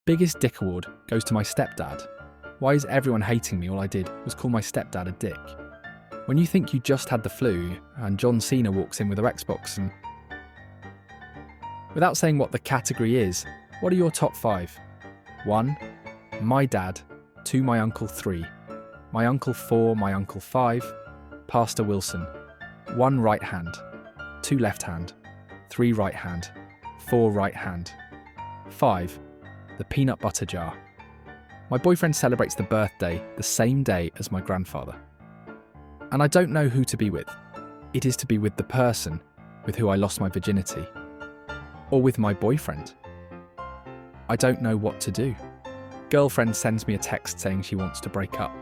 Biggest dick award goes to my stepdad. Why is everyone hating me? All I did was call my stepdad a dick. When you think you just had the flu and John Cena walks in with her Xbox and... Without saying what the category is, what are your top 5? 1. My dad. 2. My uncle. 3. My uncle. 4. My uncle. 5. Pastor Wilson. 1. Right hand. 2. Left hand. 3. Right hand. 4. Right hand. 5. The peanut butter jar. My boyfriend celebrates the birthday the same day as my grandfather. And I don't know who to be with. It is to be with the person with who I lost my virginity. Or with my boyfriend. I don't know what to do. Girlfriend sends me a text saying she wants to break up.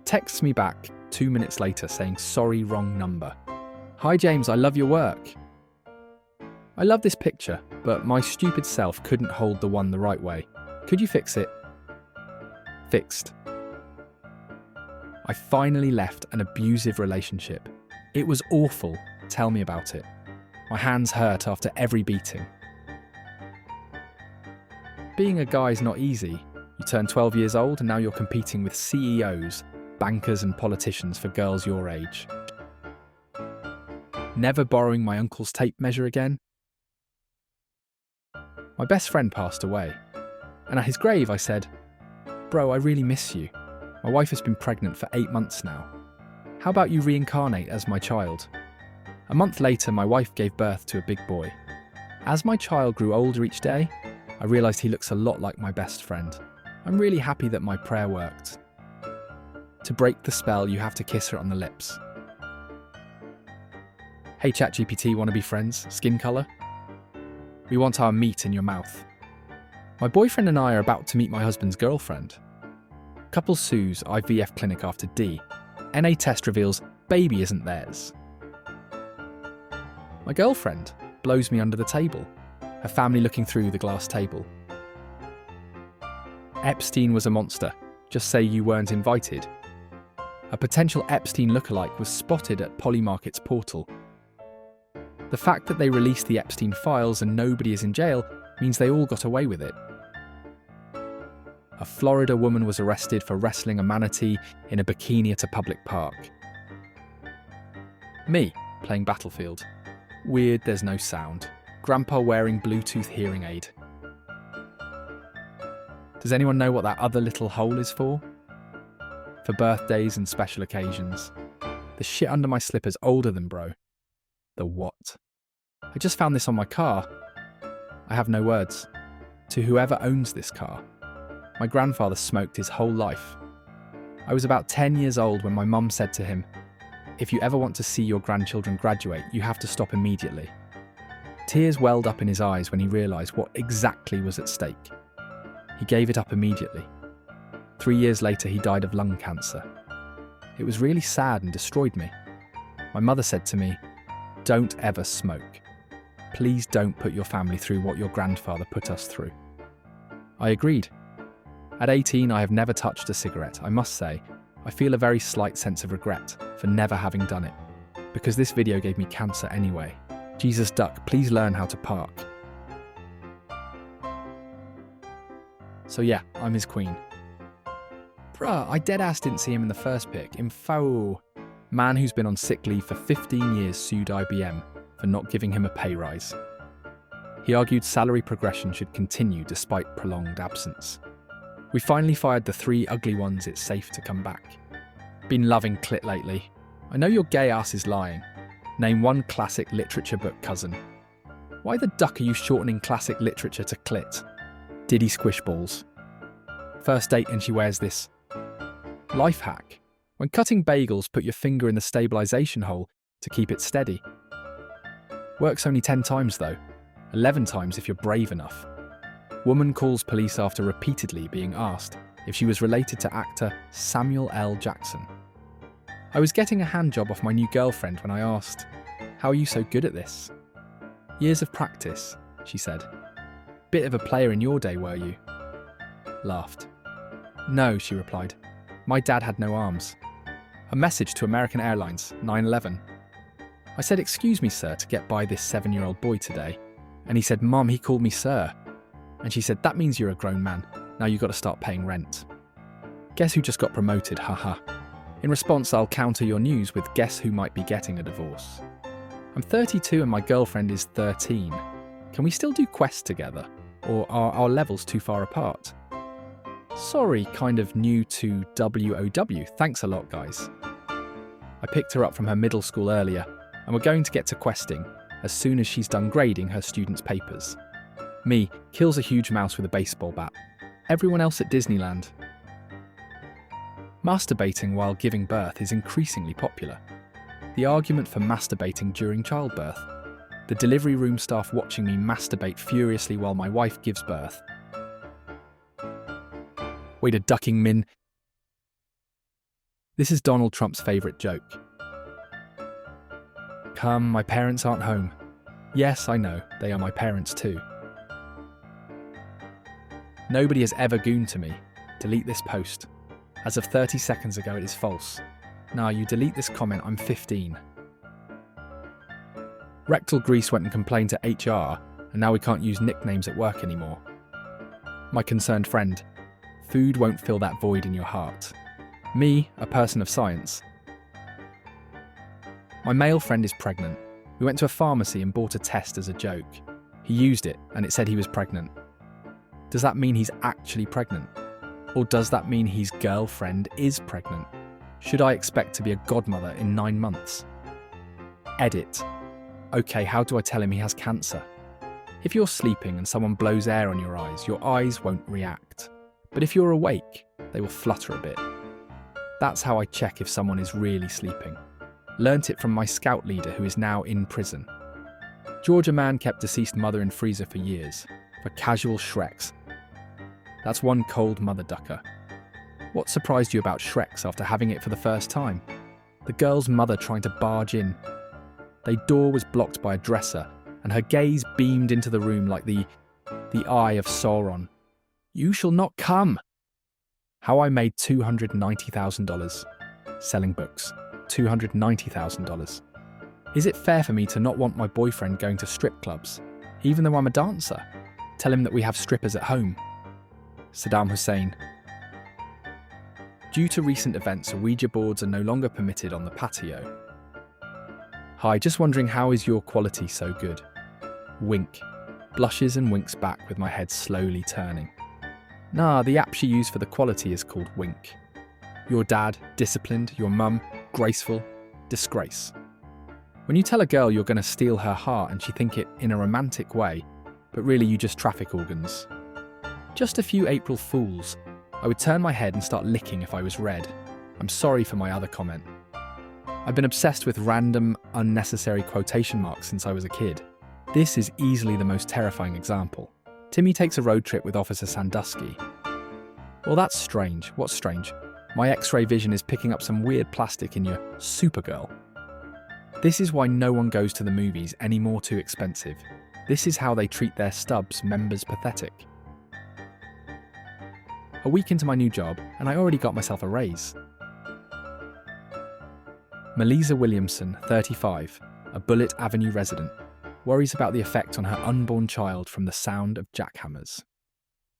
Texts me back 2 minutes later saying, sorry, wrong number. Hi James, I love your work. I love this picture, but my stupid self couldn't hold the one the right way. Could you fix it? Fixed. I finally left an abusive relationship. It was awful. Tell me about it. My hands hurt after every beating. Being a guy's not easy. You turn 12 years old and now you're competing with CEOs, bankers and politicians for girls your age. Never borrowing my uncle's tape measure again. My best friend passed away, and at his grave I said, bro, I really miss you. My wife has been pregnant for 8 months now. How about you reincarnate as my child? A month later, my wife gave birth to a big boy. As my child grew older each day, I realised he looks a lot like my best friend. I'm really happy that my prayer worked. To break the spell, you have to kiss her on the lips. Hey ChatGPT, wanna be friends? Skin colour? We want our meat in your mouth. My boyfriend and I are about to meet my husband's girlfriend. Couple sues IVF clinic after D. NA test reveals baby isn't theirs. My girlfriend blows me under the table, her family looking through the glass table. Epstein was a monster, just say you weren't invited. A potential Epstein lookalike was spotted at Polymarket's portal. The fact that they released the Epstein files and nobody is in jail means they all got away with it. A Florida woman was arrested for wrestling a manatee in a bikini at a public park. Me, playing Battlefield. Weird there's no sound. Grandpa wearing Bluetooth hearing aid. Does anyone know what that other little hole is for? For birthdays and special occasions. The shit under my slipper's older than bro. The what? I just found this on my car. I have no words. To whoever owns this car. My grandfather smoked his whole life. I was about 10 years old when my mum said to him, if you ever want to see your grandchildren graduate, you have to stop immediately. Tears welled up in his eyes when he realised what exactly was at stake. He gave it up immediately. 3 years later, he died of lung cancer. It was really sad and destroyed me. My mother said to me, don't ever smoke. Please don't put your family through what your grandfather put us through. I agreed. At 18, I have never touched a cigarette. I must say, I feel a very slight sense of regret for never having done it, because this video gave me cancer anyway. Jesus Duck, please learn how to park. So yeah, I'm his queen. Bruh, I deadass didn't see him in the first pick. Info. Man who's been on sick leave for 15 years sued IBM for not giving him a pay rise. He argued salary progression should continue despite prolonged absence. We finally fired the 3 ugly ones, it's safe to come back. Been loving clit lately. I know your gay ass is lying. Name one classic literature book, cousin. Why the duck are you shortening classic literature to clit? Diddy Squishballs. First date and she wears this. Life hack. When cutting bagels, put your finger in the stabilisation hole to keep it steady. Works only 10 times though. 11 times if you're brave enough. Woman calls police after repeatedly being asked if she was related to actor Samuel L. Jackson. I was getting a hand job off my new girlfriend when I asked, how are you so good at this? Years of practice, she said. Bit of a player in your day, were you? Laughed. No, she replied. My dad had no arms. A message to American Airlines, 9/11. I said, excuse me, sir, to get by this 7-year-old boy today. And he said, Mum, he called me sir. And she said, "That means you're a grown man. Now you've got to start paying rent." Guess who just got promoted, haha. In response, I'll counter your news with guess who might be getting a divorce. I'm 32 and my girlfriend is 13. Can we still do quests together? Or are our levels too far apart? Sorry, kind of new to WOW. Thanks a lot, guys. I picked her up from her middle school earlier, and we're going to get to questing as soon as she's done grading her students' papers. Me kills a huge mouse with a baseball bat. Everyone else at Disneyland. Masturbating while giving birth is increasingly popular. The argument for masturbating during childbirth. The delivery room staff watching me masturbate furiously while my wife gives birth. Wait a ducking min. This is Donald Trump's favourite joke. Come, my parents aren't home. Yes, I know, they are my parents too. Nobody has ever gooned to me. Delete this post. As of 30 seconds ago, it is false. Nah, you delete this comment, I'm 15. Rectal Grease went and complained to HR, and now we can't use nicknames at work anymore. My concerned friend. Food won't fill that void in your heart. Me, a person of science. My male friend is pregnant. We went to a pharmacy and bought a test as a joke. He used it, and it said he was pregnant. Does that mean he's actually pregnant? Or does that mean his girlfriend is pregnant? Should I expect to be a godmother in 9 months? Edit. Okay, how do I tell him he has cancer? If you're sleeping and someone blows air on your eyes won't react. But if you're awake, they will flutter a bit. That's how I check if someone is really sleeping. Learnt it from my scout leader who is now in prison. Georgia man kept deceased mother in freezer for years, for casual Shreks. That's one cold mother ducker. What surprised you about Shreks after having it for the first time? The girl's mother trying to barge in. The door was blocked by a dresser, and her gaze beamed into the room like the eye of Sauron. You shall not come! How I made $290,000 selling books. $290,000. Is it fair for me to not want my boyfriend going to strip clubs, even though I'm a dancer? Tell him that we have strippers at home. Saddam Hussein. Due to recent events, Ouija boards are no longer permitted on the patio. Hi, just wondering how is your quality so good? Wink. Blushes and winks back with my head slowly turning. Nah, the app she used for the quality is called Wink. Your dad, disciplined, your mum, graceful, disgrace. When you tell a girl you're going to steal her heart and she think it in a romantic way, but really you just traffic organs. Just a few April Fools. I would turn my head and start licking if I was red. I'm sorry for my other comment. I've been obsessed with random, unnecessary quotation marks since I was a kid. This is easily the most terrifying example. Timmy takes a road trip with Officer Sandusky. Well, that's strange. What's strange? My X-ray vision is picking up some weird plastic in your Supergirl. This is why no one goes to the movies any more too expensive. This is how they treat their stubs members pathetic. A week into my new job, and I already got myself a raise. Melissa Williamson, 35, a Bullet Avenue resident, worries about the effect on her unborn child from the sound of jackhammers.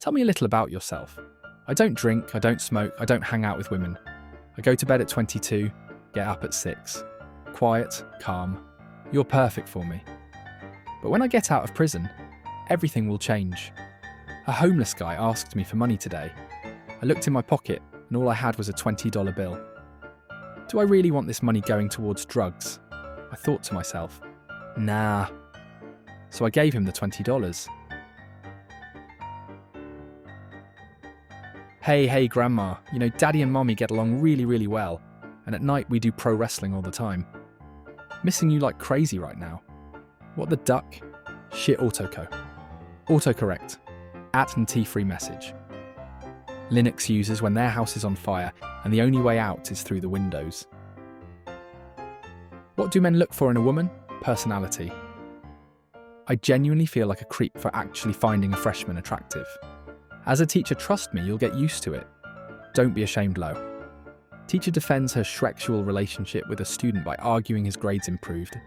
Tell me a little about yourself. I don't drink, I don't smoke, I don't hang out with women. I go to bed at 22, get up at 6. Quiet, calm. You're perfect for me. But when I get out of prison, everything will change. A homeless guy asked me for money today. I looked in my pocket and all I had was a $20 bill. Do I really want this money going towards drugs? I thought to myself, nah. So I gave him the $20. Hey, Grandma, you know, Daddy and Mommy get along really, really well, and at night we do pro wrestling all the time. Missing you like crazy right now. What the duck? Shit autocorrect. At and T-free message. Linux users when their house is on fire and the only way out is through the windows. What do men look for in a woman? Personality. I genuinely feel like a creep for actually finding a freshman attractive. As a teacher, trust me, you'll get used to it. Don't be ashamed, Lo. Teacher defends her Shreksual relationship with a student by arguing his grades improved.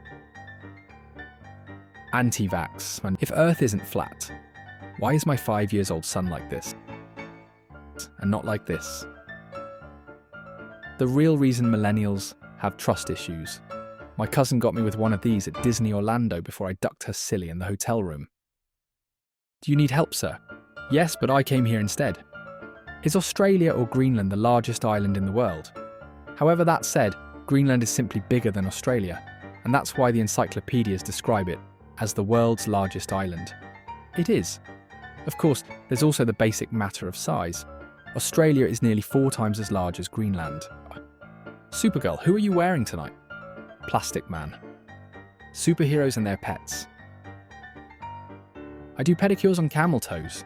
Anti-vax. If Earth isn't flat, Why is my 5-year-old son like this? And not like this? The real reason millennials have trust issues. My cousin got me with one of these at Disney Orlando before I ducked her silly in the hotel room. Do you need help, sir? Yes, but I came here instead. Is Australia or Greenland the largest island in the world? However, that said, Greenland is simply bigger than Australia, and that's why the encyclopedias describe it as the world's largest island. It is. Of course, there's also the basic matter of size. Australia is nearly 4 times as large as Greenland. Supergirl, who are you wearing tonight? Plastic Man. Superheroes and their pets. I do pedicures on camel toes.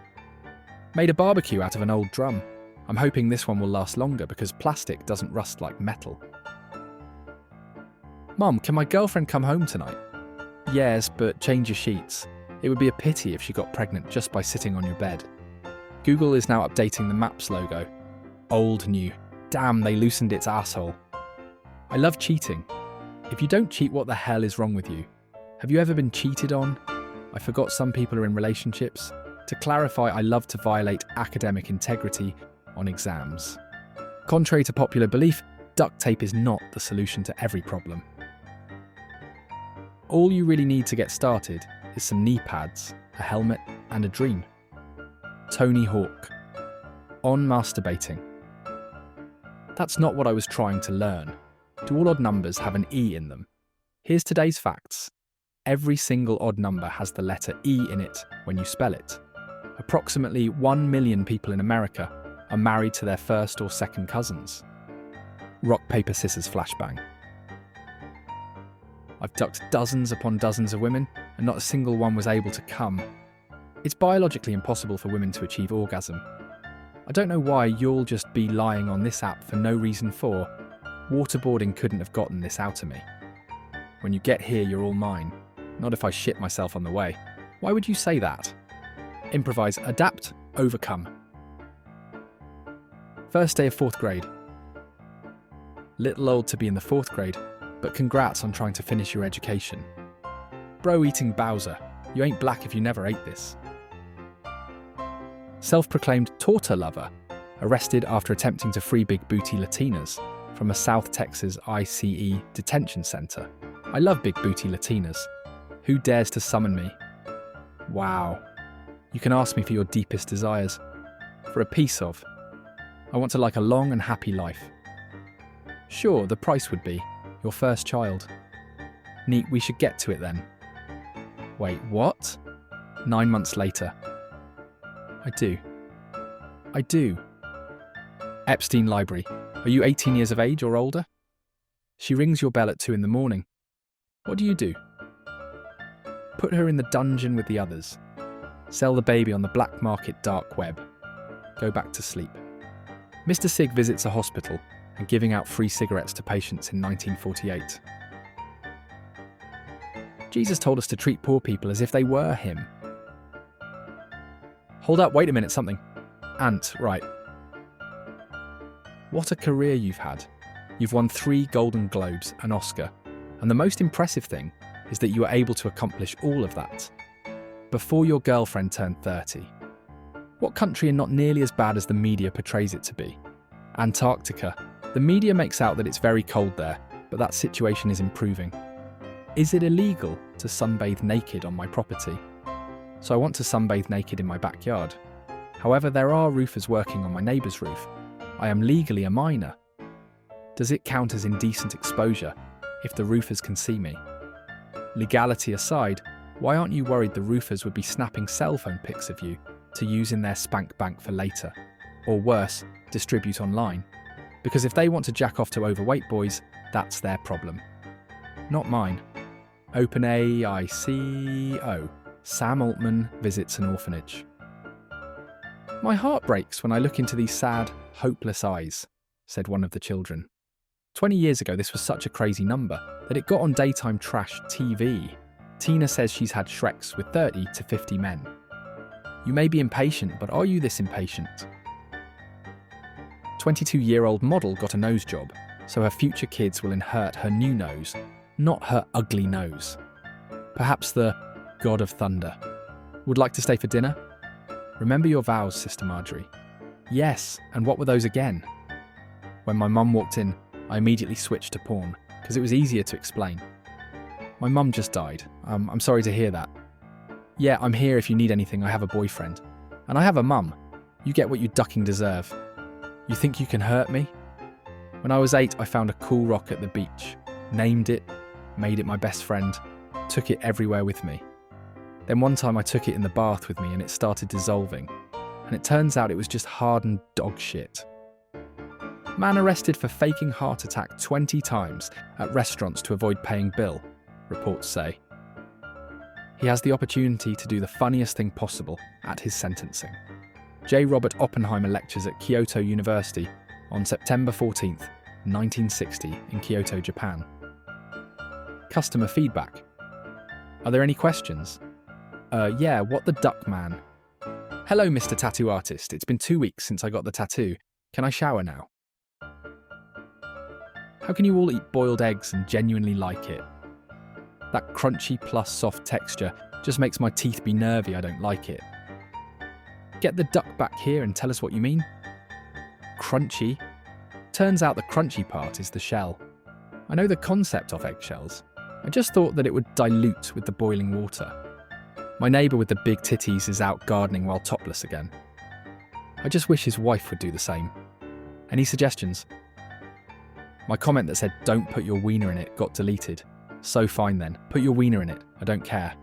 Made a barbecue out of an old drum. I'm hoping this one will last longer because plastic doesn't rust like metal. Mom, can my girlfriend come home tonight? Yes, but change your sheets. It would be a pity if she got pregnant just by sitting on your bed. Google is now updating the Maps logo. Old new. Damn, they loosened its asshole. I love cheating. If you don't cheat, what the hell is wrong with you? Have you ever been cheated on? I forgot some people are in relationships. To clarify, I love to violate academic integrity on exams. Contrary to popular belief, duct tape is not the solution to every problem. All you really need to get started is some knee pads, a helmet, and a dream. Tony Hawk. On masturbating. That's not what I was trying to learn. Do all odd numbers have an E in them? Here's today's facts. Every single odd number has the letter E in it when you spell it. Approximately 1 million people in America are married to their first or second cousins. Rock, paper, scissors, flashbang. I've ducked dozens upon dozens of women, and not a single one was able to come. It's biologically impossible for women to achieve orgasm. I don't know why you'll just be lying on this app for no reason for. Waterboarding couldn't have gotten this out of me. When you get here, you're all mine. Not if I shit myself on the way. Why would you say that? Improvise, adapt, overcome. First day of 4th grade. Little old to be in the 4th grade, but congrats on trying to finish your education. Bro eating Bowser, you ain't black if you never ate this. Self-proclaimed torta lover, arrested after attempting to free big booty Latinas from a South Texas ICE detention center. I love big booty Latinas. Who dares to summon me? Wow. You can ask me for your deepest desires. For a piece of. I want to like a long and happy life. Sure, the price would be your first child. Neat, we should get to it then. Wait, what? 9 months later. I do. Epstein Library. Are you 18 years of age or older? She rings your bell at 2 in the morning. What do? Put her in the dungeon with the others. Sell the baby on the black market dark web. Go back to sleep. Mr. Sig visits a hospital and giving out free cigarettes to patients in 1948. Jesus told us to treat poor people as if they were him. Hold up, wait a minute, something. Ant, right. What a career you've had. You've won 3 Golden Globes, an Oscar, and the most impressive thing is that you were able to accomplish all of that before your girlfriend turned 30. What country and not nearly as bad as the media portrays it to be? Antarctica. The media makes out that it's very cold there, but that situation is improving. Is it illegal to sunbathe naked on my property? So I want to sunbathe naked in my backyard. However, there are roofers working on my neighbour's roof. I am legally a minor. Does it count as indecent exposure if the roofers can see me? Legality aside, why aren't you worried the roofers would be snapping cell phone pics of you to use in their spank bank for later? Or worse, distribute online? Because if they want to jack off to overweight boys, that's their problem. Not mine. OpenAICO. Sam Altman visits an orphanage. My heart breaks when I look into these sad, hopeless eyes, said one of the children. 20 years ago, this was such a crazy number that it got on daytime trash TV. Tina says she's had Shreks with 30 to 50 men. You may be impatient, but are you this impatient? 22-year-old model got a nose job, so her future kids will inherit her new nose, not her ugly nose. Perhaps the God of Thunder would like to stay for dinner? Remember your vows, Sister Marjorie? Yes, and what were those again? When my mum walked in, I immediately switched to porn, because it was easier to explain. My mum just died. I'm sorry to hear that. Yeah, I'm here if you need anything. I have a boyfriend. And I have a mum. You get what you ducking deserve. You think you can hurt me? When I was 8, I found a cool rock at the beach, named it, made it my best friend, took it everywhere with me. Then one time I took it in the bath with me and it started dissolving. And it turns out it was just hardened dog shit. Man arrested for faking heart attack 20 times at restaurants to avoid paying bill, reports say. He has the opportunity to do the funniest thing possible at his sentencing. J. Robert Oppenheimer lectures at Kyoto University on September 14th, 1960 in Kyoto, Japan. Customer feedback. Are there any questions? Yeah, what the duck, man? Hello, Mr. Tattoo Artist. It's been 2 weeks since I got the tattoo. Can I shower now? How can you all eat boiled eggs and genuinely like it? That crunchy plus soft texture just makes my teeth be nervy. I don't like it. Get the duck back here and tell us what you mean. Crunchy? Turns out the crunchy part is the shell. I know the concept of eggshells. I just thought that it would dilute with the boiling water. My neighbour with the big titties is out gardening while topless again. I just wish his wife would do the same. Any suggestions? My comment that said don't put your wiener in it got deleted. So fine then, put your wiener in it, I don't care.